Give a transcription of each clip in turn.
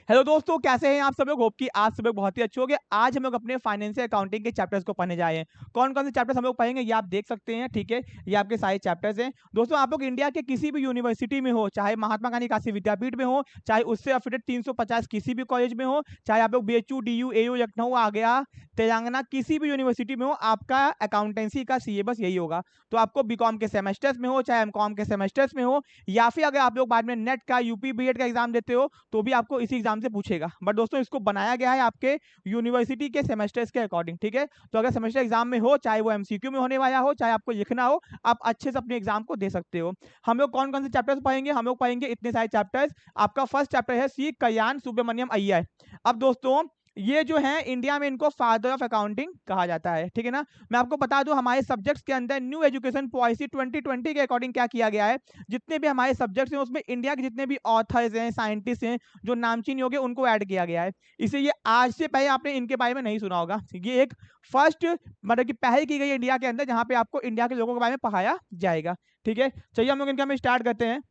Hello दोस्तों, कैसे हैं आप सब लोग। होप कि आप सब लोग बहुत ही अच्छे होंगे। आज हम लोग अपने फाइनेंशियल अकाउंटिंग के चैप्टर्स को पढ़ने जाए हैं। कौन कौन से चैप्टर्स हम लोग पढ़ेंगे ये आप देख सकते हैं, ठीक है। ये आपके सारे चैप्टर्स हैं। दोस्तों, आप लोग इंडिया के किसी भी यूनिवर्सिटी में हो, चाहे महात्मा गांधी काशी विद्यापीठ में हो, चाहे उससे अफिलेटेड 350 किसी भी कॉलेज में हो, चाहे आप लोग BHU DU AU लखनऊ आ गया तेलंगाना किसी भी यूनिवर्सिटी में हो, आपका अकाउंटेंसी का सिलेबस यही होगा। तो आपको बीकॉम के सेमेस्टर्स में हो, चाहे एमकॉम के सेमेस्टर्स में हो, या फिर अगर आप लोग बाद में नेट का यूपी बीएड का एग्जाम देते हो तो भी आपको इसी एग्जाम से पूछेगा। बट दोस्तों, इसको बनाया गया है आपके यूनिवर्सिटी के सेमेस्टर्स के अकॉर्डिंग, ठीक है। तो अगर सेमेस्टर एग्जाम में हो, चाहे वो MCQ में होने वाला हो, चाहे आपको लिखना हो, आप अच्छे से अपने एग्जाम को दे सकते हो। हम लोग कौन कौन से चैप्टर्स पढ़ेंगे, हम लोग पढ़ेंगे इतने सारे चैप्टर्स। आपका फर्स्ट चैप्टर है सी कल्याण सुब्रमण्यम अय्यर। अब दोस्तों, ये जो है इंडिया में इनको फादर ऑफ अकाउंटिंग कहा जाता है, ठीक है ना। मैं आपको बता दूं, हमारे सब्जेक्ट्स के अंदर न्यू एजुकेशन पॉलिसी 2020 के अकॉर्डिंग क्या किया गया है, जितने भी हमारे सब्जेक्ट्स हैं उसमें इंडिया के जितने भी ऑथर्स हैं, साइंटिस्ट हैं, जो नामचीन हो गए, उनको ऐड किया गया है। इसे ये आज से पहले आपने इनके बारे में नहीं सुना होगा। ये एक फर्स्ट मतलब कि पहल की गई इंडिया के अंदर जहां पे आपको इंडिया के लोगों के बारे में पढ़ाया जाएगा, ठीक है। चलिए हम लोग इनका स्टार्ट करते हैं।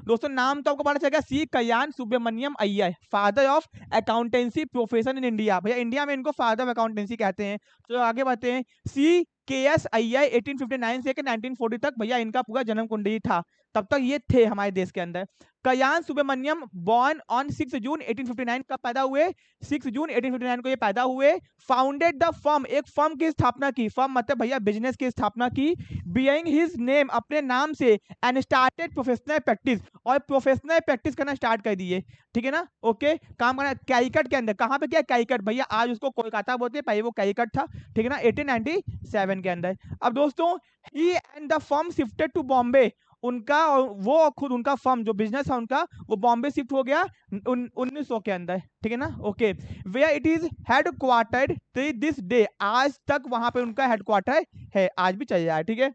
दोस्तों, नाम तो आपको पता चलेगा, C Kalyan Subramaniam Iyer, father of accountancy profession in India. भैया इंडिया में इनको फादर ऑफ अकाउंटेंसी कहते हैं। तो आगे बढ़ते हैं। सी KS अय्यर 1859 से 1940 तक भैया इनका पूरा जन्म कुंडली था, तब तक ये थे हमारे देश के अंदर। कल्याण सुब्रमण्यम बॉर्न ऑन 6 जून 1859 का पैदा हुए, 6 जून 1859 को ये पैदा हुए। फाउंडेड द फर्म, एक फर्म की स्थापना की, फर्म मतलब भैया बिजनेस की स्थापना की, बियरिंग हिज नेम, अपने नाम से, एंड स्टार्टेड प्रोफेशनल प्रैक्टिस, और प्रोफेशनल प्रैक्टिस करना स्टार्ट कर दिए, ठीक है ना। ओके, काम करना कैलिकट के अंदर। कहां पे किया? कैलिकट भैया, आज उसको कोलकाता बोलते हैं, पहले वो कैलिकट था, ठीक है ना, 1897 के अंदर। अब दोस्तों, he and the firm shifted to Bombay, उनका और वो खुद उनका फर्म जो बिजनेस है उनका, वो बॉम्बे शिफ्ट हो गया 1900 के अंदर, ठीक है ना। Okay, where it is headquartered this day, आज तक वहां पे उनका हेडक्वार्टर है, आज भी चल रहा है, ठीक है।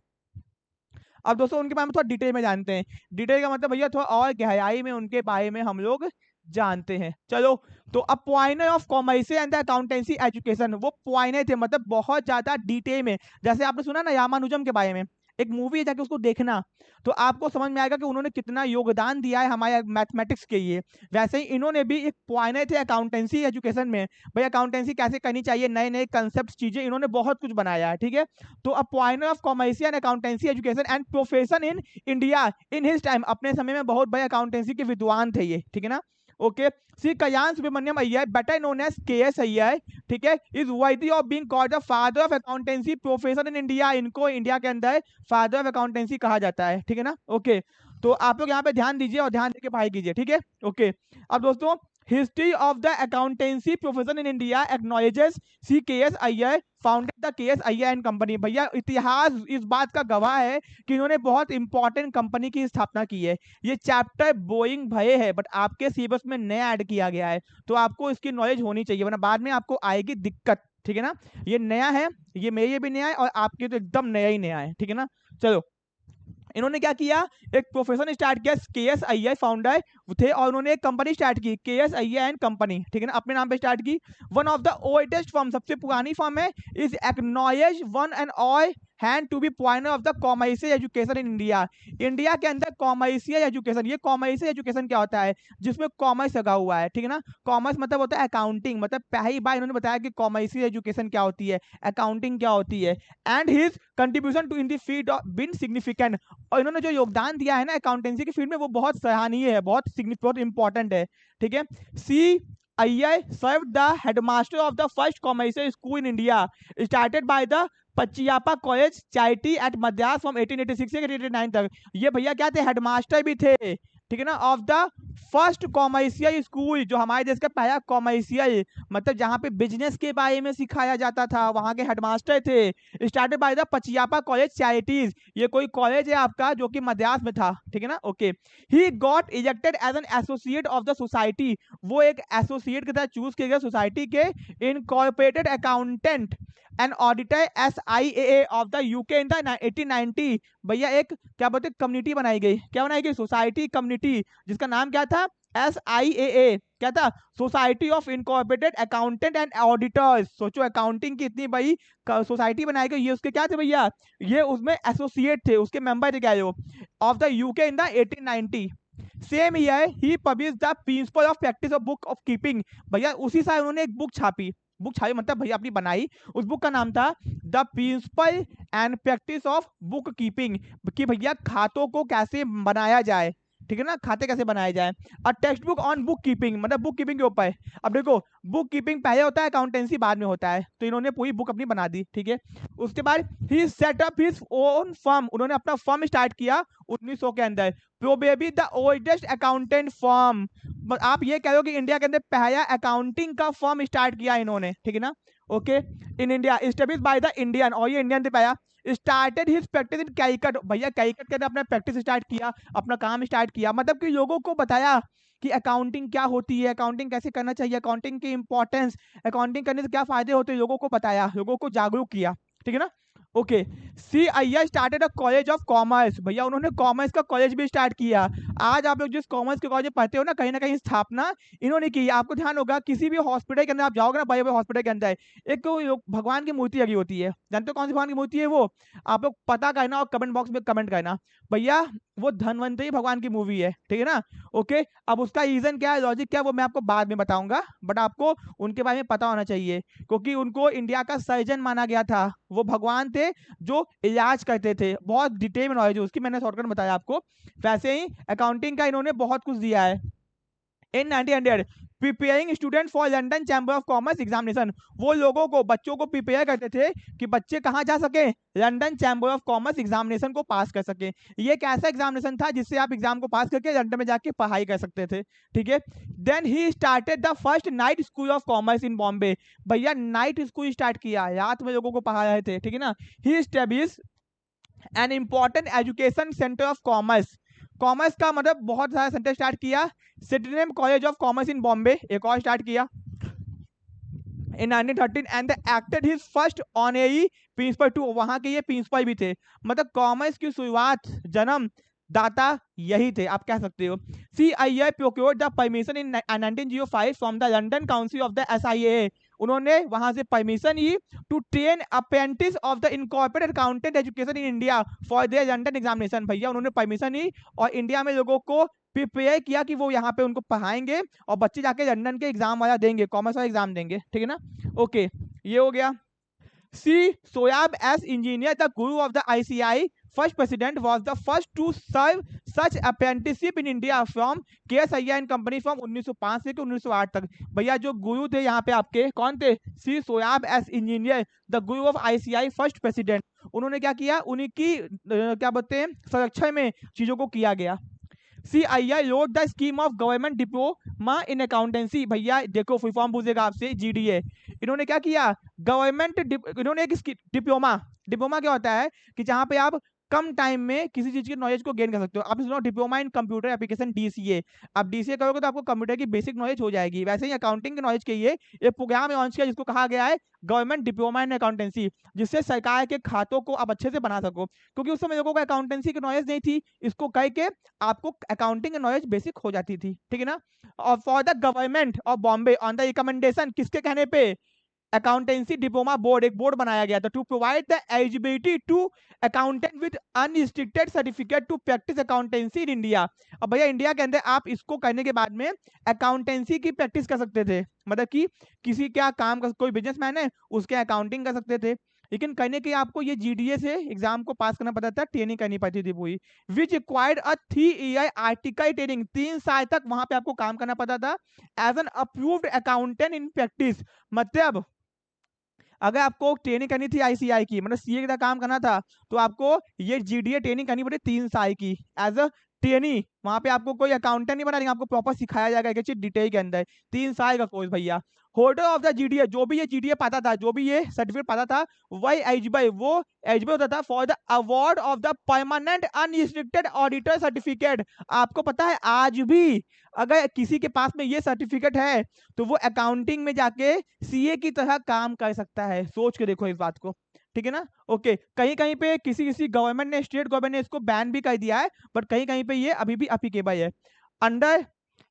अब दोस्तों, उनके बारे में थोड़ा डिटेल में जानते हैं। डिटेल का मतलब भैया थोड़ा और गहराई में उनके बारे में हम लोग जानते हैं। चलो, तो अब pointer of commerce and accountancy education, वो पॉइंटर थे, मतलब बहुत ज्यादा डिटेल में। जैसे आपने सुना ना रामानुजम के बारे में, एक मूवी है, जाके उसको देखना, तो आपको समझ में आएगा कि उन्होंने कितना योगदान दिया है हमारे मैथमेटिक्स के लिए। वैसे ही इन्होंने भी एक पॉइंटर थे अकाउंटेंसी एजुकेशन में, भाई अकाउंटेंसी कैसे करनी चाहिए, नए नए कंसेप्ट, चीजें, इन्होंने बहुत कुछ बनाया है, ठीक है। तो a pointer of commerce and accountancy education and profession in India in his time, अपने समय में बहुत बड़े अकाउंटेंसी के विद्वान थे ये, ठीक है ना। Okay, Shri Kalyan Subramaniam Iyer, better known as KS Iyer, ठीक है, is worthy of being called the father of accountancy profession in India, इनको इंडिया के अंदर फादर ऑफ अकाउंटेंसी कहा जाता है, ठीक है ना। ओके, तो आप लोग यहाँ पे ध्यान दीजिए और ध्यान देके पढ़ाई कीजिए, ठीक है। ओके, अब दोस्तों, history of the accountancy profession in India acknowledges C KS Iyer founded the KS Iyer and company. भैया इतिहास इस बात का गवाह है कि इन्होंने बहुत इंपॉर्टेंट कंपनी की स्थापना की है। ये चैप्टर बोइंग भये है, बट आपके सिलेबस में नया ऐड किया गया है, तो आपको इसकी नॉलेज होनी चाहिए, वरना बाद में आपको आएगी दिक्कत, ठीक है ना। ये नया है, ये मेरे भी नया है, और आपके तो एकदम नया ही नया है, ठीक है ना। चलो, इन्होंने क्या किया, एक प्रोफेशन स्टार्ट किया, KS अय्यर फाउंडर थे, और उन्होंने एक कंपनी स्टार्ट की, KS अय्यर एंड कंपनी, ठीक है ना, अपने नाम पे स्टार्ट की। One of the oldest firm, सबसे पुरानी फर्म है, is acknowledge one and all hand to be pointer of the commercial education in India. India के अंदर कॉमर्शियल एजुकेशन, ये कॉमर्शियल एजुकेशन क्या होता है, जिसमें कॉमर्स लगा हुआ है, ठीक है ना। कॉमर्स मतलब होता है अकाउंटिंग, मतलब पहली बार इन्होंने बताया कि कॉमर्शियल एजुकेशन क्या होती है, अकाउंटिंग क्या होती है। And his contribution to in the field been significant, और इन्होंने जो योगदान दिया है ना अकाउंटेंसी की फील्ड में, वो बहुत सराहनीय है, बहुत इंपॉर्टेंट है, ठीक है। C Iyer serve the headmaster of the first commercial school in India, started by the Pachaiyappa college charity at Madras from 1886 से 1889 तक। ये भैया क्या थे, हेडमास्टर भी थे, ठीक है ना, of the first commercial school, जो हमारे देश का पहला कॉमर्शियल, मतलब जहां पे बिजनेस के बारे में सिखाया जाता था, वहां के हेडमास्टर थे। Started by the Pachaiyappa college charities, ये कोई कॉलेज है आपका जो कि मद्रास में था, ठीक है ना। Okay, he got elected as an associate of the society, वो एक एसोसिएट के साथ चूज किए गए सोसाइटी के, incorporated accountant and auditor SIAA of the UK in the 1890। भैया एक क्या बोलते कम्युनिटी बनाई गई, क्या बनाई गई, सोसाइटी कम्युनिटी, जिसका नाम क्या था, SIAA, क्या था, society of incorporated accountant and auditors. सोचो अकाउंटिंग की इतनी बड़ी सोसाइटी बनाई गई, ये उसके क्या थे भैया, ये उसमें एसोसिएट थे, उसके मेंबर थे क्या, of the UK in the 1890। Same year he publish the principle of practice of book of keeping. भैया उसी साल उन्होंने एक बुक छापी, बुक छापी मतलब भैया अपनी बनाई, उस बुक का नाम था the principle and practice of book keeping, कि भैया खातों को कैसे बनाया जाए, ठीक है ना, खाते कैसे बनाए जाए। A text book on book keeping, मतलब बुक कीपिंग के ऊपर। अब देखो बुक कीपिंग पहले होता है, अकाउंटेंसी बाद में होता है, तो इन्होंने पूरी बुक अपनी बना दी, ठीक है। उसके बाद he set up his own firm, उन्होंने अपना फर्म स्टार्ट किया 1900 के अंदर, probably the oldest accountant firm. आप ये कह लो कि इंडिया के अंदर पहला अकाउंटिंग का फर्म स्टार्ट किया इन्होंने, ठीक है ना, okay. In India establish by the Indian, और ये इंडियन से पाया। Started his practice in Calicut, भैया कैलकट के अंदर अपना प्रैक्टिस स्टार्ट किया, अपना काम स्टार्ट किया, मतलब कि लोगों को बताया कि अकाउंटिंग क्या होती है, अकाउंटिंग कैसे करना चाहिए, अकाउंटिंग की इंपॉर्टेंस, अकाउंटिंग करने से क्या फायदे होते हैं, लोगों को बताया, लोगों को जागरूक किया, ठीक है ना, okay. CII started a college of commerce, भैया उन्होंने कॉमर्स का कॉलेज भी स्टार्ट किया। आज आप लोग जिस कॉमर्स के कॉलेज में पढ़ते हो ना कहीं स्थापना इन्होंने की। आपको ध्यान होगा किसी भी हॉस्पिटल के अंदर आप जाओगे ना, बड़े बड़े हॉस्पिटल के अंदर एक तो भगवान की मूर्ति लगी होती है, जानते हो कौन सी भगवान की मूर्ति है वो, आप लोग पता करना और कमेंट बॉक्स में कमेंट करना, भैया वो धनवंतरी भगवान की मूवी है, ठीक है ना, ओके। अब उसका रीजन क्या है, लॉजिक क्या है, वो मैं आपको बाद में बताऊंगा, बट आपको उनके बारे में पता होना चाहिए, क्योंकि उनको इंडिया का सर्जन माना गया था, वो भगवान थे जो इलाज करते थे, बहुत डिटेल में नॉलेज है उसकी, मैंने शॉर्टकट बताया आपको। वैसे ही अकाउंटिंग का इन्होंने बहुत कुछ दिया है। इन 1900 preparing student for London chamber of commerce examination, वो लोगों को, बच्चों को प्रिपेयर करते थे कि बच्चे कहाँ जा सके, London chamber of commerce examination को पास कर सके। ये एक ऐसा एग्जामिनेशन था जिससे आप एग्जाम को पास करके लंदन में जाके पढ़ाई कर सकते थे, ठीक है। Then he started the first night school of commerce in Bombay, भैया नाइट स्कूल स्टार्ट किया, रात में लोगों को पढ़ा रहे थे, ठीक है ना। He establish an important education centre of commerce, commerce का मतलब बहुत सारा सेंटर स्टार्ट किया। Sydenham college of commerce in Bombay एक और स्टार्ट किया in 1913 and acted his first honorary principal too, वहां के ये प्रिंसिपल भी थे, मतलब कॉमर्स की शुरुआत, जन्म दाता यही थे, आप कह सकते हो। CII procured the permission in 1905 from the London council of the SIA, उन्होंने वहां से परमिशन ली to train apprentice of the incorporate accountant education in India for their London examination, भैया उन्होंने परमिशन ली और इंडिया में लोगों को प्रिपेयर किया कि वो यहाँ पे उनको पढ़ाएंगे और बच्चे जाके लंदन के एग्जाम वाला देंगे, कॉमर्स वाला एग्जाम देंगे, ठीक है ना, ओके। ये हो गया। C. Soyab as engineer, the guru of the ICI first president, was the first to serve such apprenticeship in India from KSII and company from 1905 से 1908 तक। भैया जो गुरु थे यहाँ पे आपके कौन थे, C. Soyab as engineer, the guru of ICI first president, उन्होंने क्या किया, उन्हीं की क्या बोलते हैं संरक्षण में चीजों को किया गया। CII wrote the scheme of government diploma in accountancy, भैया देखो फुल फॉर्म पूछेगा आपसे GDA, इन्होंने क्या किया, गवर्नमेंट इन्होंने एक डिप्लोमा, डिप्लोमा क्या होता है कि जहां पे आप कम टाइम में किसी चीज की नॉलेज को गेन कर सकते हो। आप सुनो diploma in computer application DCA, आप DCA करोगे तो आपको कंप्यूटर की बेसिक नॉलेज हो जाएगी। वैसे ही अकाउंटिंग की नॉलेज के लिए एक प्रोग्राम लॉन्च किया जिसको कहा गया है गवर्नमेंट डिप्लोमा इन अकाउंटेंसी, जिससे सरकार के खातों को आप अच्छे से बना सको, क्योंकि उस समय लोगों को अकाउंटेंसी की नॉलेज नहीं थी, इसको कह के आपको अकाउंटिंग की नॉलेज बेसिक हो जाती थी, ठीक है ना। और for the government of Bombay on the recommendation, किसके कहने पे, अकाउंटेंसी डिप्लोमा बोर्ड, एक बोर्ड बनाया गया था to provide the eligibility to accountant with unrestricted certificate to practise accountancy in India. अब भैया इंडिया के अंदर आप इसको करने के बाद में अकाउंटेंसी की प्रैक्टिस कर सकते थे, मतलब कि किसी क्या काम का कोई बिजनेसमैन है उसके अकाउंटिंग कर सकते थे, लेकिन करने के आपको ये GDA से एग्जाम को पास करना पड़ता था, ट्रेनिंग करनी पड़ती थी पूरी, which required a 3 year article training, 3 साल तक वहां पे आपको काम करना पड़ता था as an approved accountant in practice. मतलब अगर आपको ट्रेनिंग करनी थी ICI की, मतलब CA का काम करना था, तो आपको ये GDA ट्रेनिंग करनी पड़ी 3 साल की एज अ ट्रेनी, वहां पे आपको कोई अकाउंटेंट नहीं बना देंगे, आपको प्रॉपर सिखाया जाएगा एक चीज डिटेल के अंदर, 3 साल का कोर्स भैया। होल्डर ऑफ द GDA, जो भी ये GDA पाता था, जो भी ये सर्टिफिकेट पाता था, वही एलिजिबल, वो एलिजिबल होता था for the award of the permanent unrestricted auditor certificate. आपको पता है आज भी अगर किसी के पास में ये सर्टिफिकेट है तो वो अकाउंटिंग में जाके CA की तरह काम कर सकता है, सोच के देखो इस बात को, ठीक है ना, ओके। कहीं कहीं पे किसी किसी गवर्नमेंट ने, स्टेट गवर्नमेंट ने इसको बैन भी कर दिया है, बट कहीं कहीं पे ये अभी भी एप्लीकेबल है। Under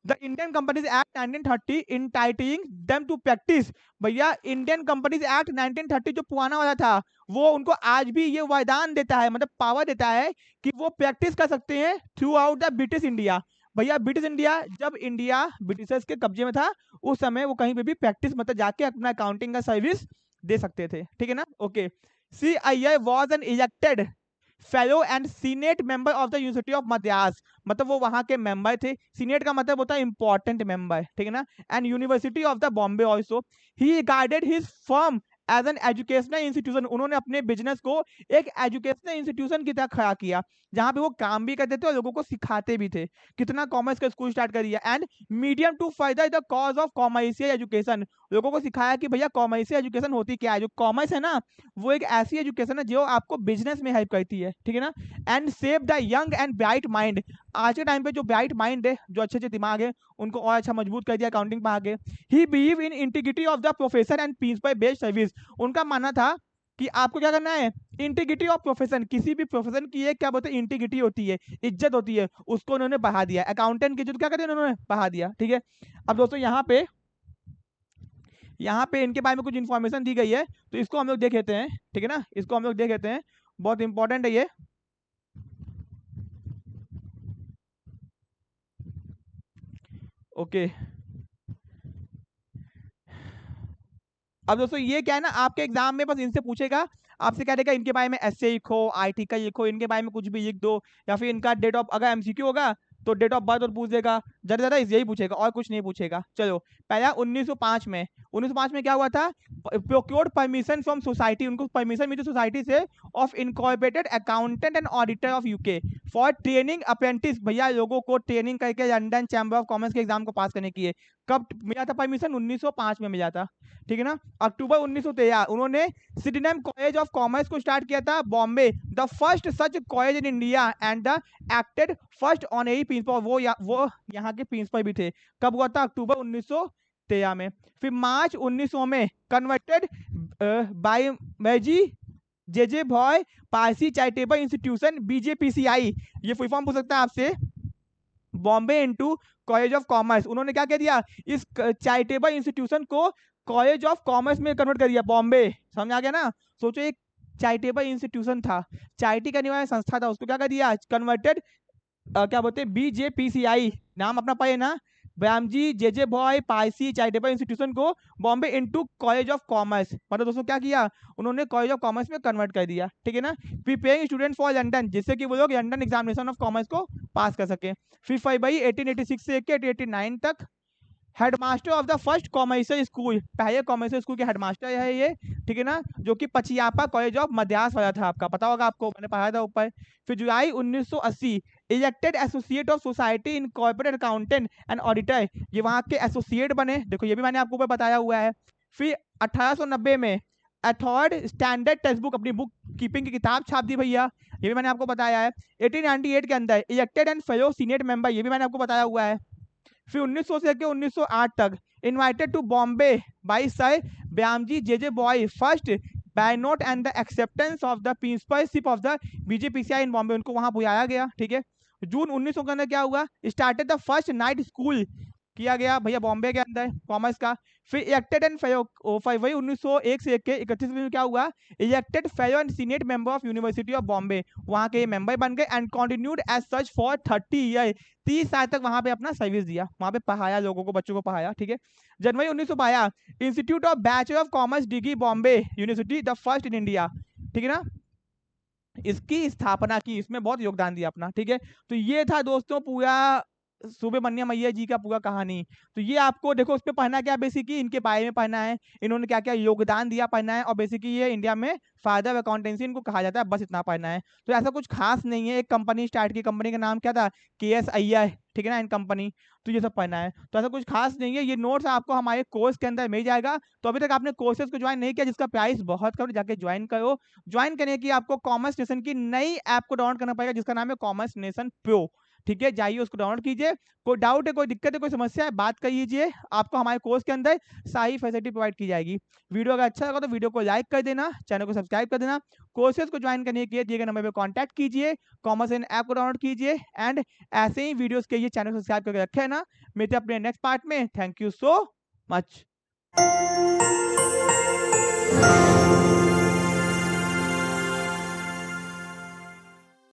the Indian companies act 1930 entitling them to practice, भैया इंडियन कंपनीज एक्ट 1930 जो पुराना वाला था वो उनको आज भी ये वरदान देता है, मतलब पावर देता है कि वो प्रैक्टिस कर सकते हैं through out the British India, भैया ब्रिटिश इंडिया, जब इंडिया ब्रिटिशर्स के कब्जे में था उस समय वो कहीं पे भी प्रैक्टिस मतलब जाके अपना अकाउंटिंग का सर्विस दे सकते थे, ठीक है ना। Okay, CII was an elected fellow and senate member of the university of Madras, मतलब वो वहां के मेंबर थे। सीनेट का मतलब होता है इंपॉर्टेंट मेंबर, ठीक है ना। And university of the Bombay also, he regarded his firm as an educational institution, उन्होंने अपने बिजनेस को एक एजुकेशनल इंस्टीट्यूशन की तरह खड़ा किया, जहां पे वो काम भी करते थे और लोगों को सिखाते भी थे। कितना कॉमर्स का स्कूल स्टार्ट कर दिया। And medium to further the cause of commercial education, लोगों को सिखाया कि भैया कॉमर्शियल एजुकेशन होती क्या है। जो कॉमर्स है ना वो एक ऐसी एजुकेशन है जो आपको बिजनेस में हेल्प करती है, ठीक है ना। And save the young and bright mind, आज के टाइम पे जो ब्राइट माइंड है, जो अच्छे अच्छे दिमाग है, उनको और अच्छा मजबूत कर दिया अकाउंटिंग में आगे। ही believe in integrity of the profession and principle based service, उनका मानना था कि आपको क्या करना है, इंटीग्रिटी ऑफ प्रोफेशन, किसी भी प्रोफेशन की एक क्या बोलते हैं इंटीग्रिटी होती है, इज्जत होती है, उसको उन्होंने बढ़ा दिया। अकाउंटेंट की इज्जत क्या करते हैं उन्होंने बढ़ा दिया, ठीक है। अब दोस्तों यहाँ पे इनके बारे में कुछ इन्फॉर्मेशन दी गई है, तो इसको हम लोग देख लेते हैं, ठीक है ना। इसको हम लोग देख लेते हैं, बहुत इंपॉर्टेंट है ये। ओके, अब दोस्तों ये क्या है ना, आपके एग्जाम में बस इनसे पूछेगा, आपसे कह देगा इनके बारे में ऐसे लिखो, IT का लिखो, इनके बारे में कुछ भी लिख दो, या फिर इनका डेट ऑफ, अगर MCQ होगा तो डेट ऑफ बर्थ और पूछ देगा, ज्यादा ज्यादा यही पूछेगा और कुछ नहीं पूछेगा। चलो, पहला 1905 में, 1905 में क्या हुआ था, प्रोक्योर्ड परमिशन फ्रॉम सोसाइटी, उनको परमिशन मिली सोसाइटी से, of incorporated accountant and auditor of UK for training apprentice, भैया लोगों को ट्रेनिंग करके लंदन चैम्बर ऑफ कॉमर्स के एग्जाम को पास करने की है। कब मिला था परमिशन, 1905 में मिला था, ठीक है ना। अक्टूबर 1913 उन्होंने सिडनम कॉलेज ऑफ कॉमर्स को स्टार्ट किया था Bombay, the first such college in India and the acted first honorary principal, वो यहाँ के प्रिंसिपल भी थे। कब हुआ था, अक्टूबर 1913 में। फिर मार्च 1900 में कन्वर्टेड बाय मैजी JJ Bhoy Parsi charitable institution BJPCI, ये फुल फॉर्म पूछ सकता है आपसे, Bombay into college of commerce, उन्होंने क्या कह दिया, इस चैरिटेबल इंस्टीट्यूशन को कॉलेज ऑफ कॉमर्स में कन्वर्ट कर दिया, बॉम्बे, समझ आ गया ना। सोचो एक चैरिटेबल इंस्टीट्यूशन था, चैरिटी करने वाला संस्था था, उसको क्या कर दिया, कन्वर्टेड क्या बोलते हैं BJPCI, नाम अपना पाए ना, ब्यामजी JJ Bhoy Parsi charitable institution को Bombay into college of commerce, मतलब दोस्तों क्या किया उन्होंने, कॉलेज ऑफ कॉमर्स में कन्वर्ट कर दिया, ठीक है ना। प्रिपेयरिंग स्टूडेंट फॉर लंदन, जिससे कि वो लोग लंदन एग्जामिनेशन ऑफ कॉमर्स को पास कर सके। फिर फरवरी 1886 से 1889 तक headmaster of the first commercial school, पहले कॉमर्शियल स्कूल के हेडमास्टर है ये, ठीक है ना, जो कि पचियापा कॉलेज ऑफ मद्रास वाला था, आपका पता होगा, आपको मैंने पढ़ाया था ऊपर। फिर जुलाई 1980 elected associate of society in corporate accountant and auditor, ये वहां के एसोसिएट बने, देखो ये भी मैंने आपको ऊपर बताया हुआ है। फिर 1890 में अथॉर्ड स्टैंडर्ड टेक्स्ट बुक, अपनी बुक कीपिंग की किताब छाप दी भैया, ये भी मैंने आपको बताया है। 1898 के अंदर elected and fellow senate member, ये भी मैंने आपको बताया हुआ है। फिर 1900 से लेकर 1908 तक invited to Bombay by sir Byramji JJ Bhoy first by note and the acceptance of the principalship of the BJPCI in Bombay, उनको वहां बुलाया गया, ठीक है। जून 1900 के अंदर क्या हुआ, started the first night school किया गया भैया बॉम्बे के अंदर कॉमर्स का। फिर इलेक्टेड एंड फरवरी 1901 से 31 में क्या हुआ, elected fellow and senate member of university of Bombay, वहां के मेंबर बन गए and continued as such for 30 year, 30 साल तक वहां पे अपना सर्विस दिया, वहां पे पढ़ाया लोगों को, बच्चों को पढ़ाया, ठीक है। जनवरी 1912 institute of bachelor of commerce degree Bombay university, the first in India, ठीक है ना, इसकी स्थापना की, इसमें बहुत योगदान दिया अपना, ठीक है। तो ये था दोस्तों पूरा सुब्रमण्यम अय्यर जी का पूरा कहानी। तो ये आपको देखो उस पर पढ़ना क्या, बेसिकली इनके बारे में पढ़ना है, इन्होंने क्या क्या योगदान दिया पढ़ना है, और बेसिकली ये इंडिया में फादर ऑफ अकाउंटेंसी इनको कहा जाता है, बस इतना पढ़ना है। तो ऐसा कुछ खास नहीं है, एक कंपनी स्टार्ट की, कंपनी का नाम क्या था, KS अय्यर, ठीक है ना, इन कंपनी, तो ये सब पढ़ना है। तो ऐसा कुछ खास नहीं है, ये नोट्स आपको हमारे कोर्स के अंदर मिल जाएगा। तो अभी तक आपने कोर्सेज को ज्वाइन नहीं किया, जिसका प्राइस बहुत कम, जाके ज्वाइन करो। ज्वाइन करने की आपको कॉमर्स नेशन की नई ऐप को डाउनलोड करना पड़ेगा, जिसका नाम है कॉमर्स नेशन प्रो, ठीक है। जाइए उसको डाउनलोड कीजिए, कोई डाउट है, कोई दिक्कत है, कोई समस्या है, बात कर लीजिए, आपको हमारे कोर्स के अंदर सारी फैसिलिटी प्रोवाइड की जाएगी। वीडियो अगर अच्छा लगा तो वीडियो को लाइक कर देना, चैनल को सब्सक्राइब कर देना। कोर्सेज को ज्वाइन करने के लिए दिए गए नंबर पर कॉन्टैक्ट कीजिए, कॉमर्स इन ऐप को डाउनलोड कीजिए, एंड ऐसे ही वीडियोस के लिए चैनल को सब्सक्राइब करके रखे है ना। मिलते हैं अपने नेक्स्ट पार्ट में, थैंक यू सो मच।